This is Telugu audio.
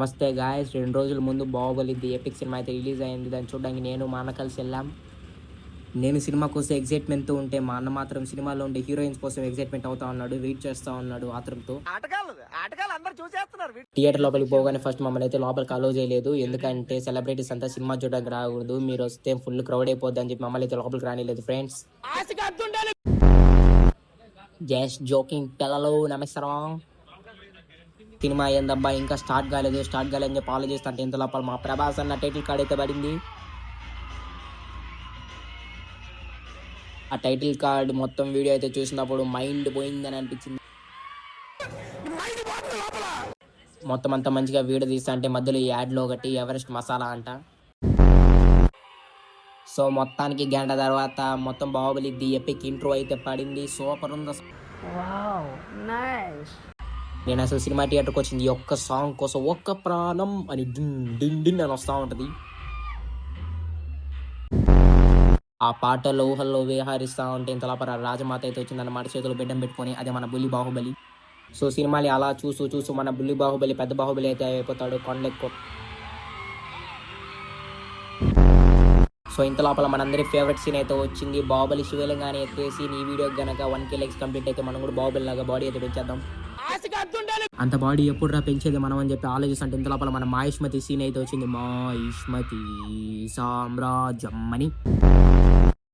నమస్తే గాయ్స్. 2 రోజుల ముందు 'బాహుబలి ది ఎపిక్' సినిమా అయితే రిలీజ్ అయింది. దాన్ని చూడడానికి నేను, మా అన్న కలిసి వెళ్ళాం. నేను సినిమా కోసం ఎక్సైట్‌మెంట్‌తో ఉంటే, మా అన్న మాత్రం సినిమాలో ఉండే హీరోయిన్స్ కోసం ఎక్సైట్‌మెంట్ అవుతా ఉన్నాడు. వెయిట్ చేస్తా ఉన్నాడు ఆత్రంతో. థియేటర్ లోపలికి పోగానే ఫస్ట్ మమ్మల్ని అయితే లోపలికి అలో చేయలేదు. ఎందుకంటే సెలబ్రిటీస్ అంతా సినిమా చూడడానికి రాకూడదు, మీరు వస్తే ఫుల్ క్రౌడ్ అయిపోద్ది అని చెప్పి మమ్మల్ని అయితే లోపలికి రానిలేదు ఫ్రెండ్స్. జస్ట్ జోకింగ్ పిల్లలు, నమస్కారం. సినిమా ఏందబ్బా ఇంకా స్టార్ట్ కాలేదు అని చెప్పి ఆలోచిస్తుంటే ఇంత లోపల మా ప్రభాస్ అన్న టైటిల్ కార్డ్ అయితే పడింది. ఆ టైటిల్ కార్డ్ మొత్తం వీడియో అయితే చూసినప్పుడు మైండ్ పోయిందని అనిపించింది. మొత్తం అంతా మంచిగా వీడియో తీస్తా అంటే మధ్యలో ఈ యాడ్లో ఒకటి ఎవరెస్ట్ మసాలా అంట. సో మొత్తానికి గంట తర్వాత మొత్తం బాహుబలి ది ఎపిక్ ఇంట్రో అయితే పడింది. సూపర్ ఉంది. నేను అసలు సినిమా థియేటర్కి వచ్చింది ఒక్క సాంగ్ కోసం, ఒక్క ప్రాణం అని డిన్ డిన్ డిన్ అని వస్తూ ఉంటుంది. ఆ పాటలో ఊహల్లో విహరిస్తూ ఉంటే ఇంత లోపల రాజమాత అయితే వచ్చిందన్నమాట, చేతులు బిడ్డం పెట్టుకొని. అదే మన బుల్లి బాహుబలి. సో సినిమాని అలా చూస్తూ మన బుల్లి బాహుబలి, పెద్ద బాహుబలి అయితే అయిపోతాడు కొండెక్కు. సో ఇంత లోపల మనందరి ఫేవరెట్ సీన్ అయితే వచ్చింది. బాహుబలి శివలింగాన్ని ఎత్తేసి ఈ వీడియో గనక 1K లైక్స్ కంప్లీట్ అయితే మనం కూడా బాహుబలి లాగా బాడీ అయితే పెంచేద్దాం. అంత బాడీ ఎప్పుడు పెంచేది మనం అని చెప్పి ఆలోచిస్తుంటే ఇంత లోపల మన మాహిష్మతి సీన్ అయితే వచ్చింది. మాహిష్మతి సామ్రాజ్యం అని.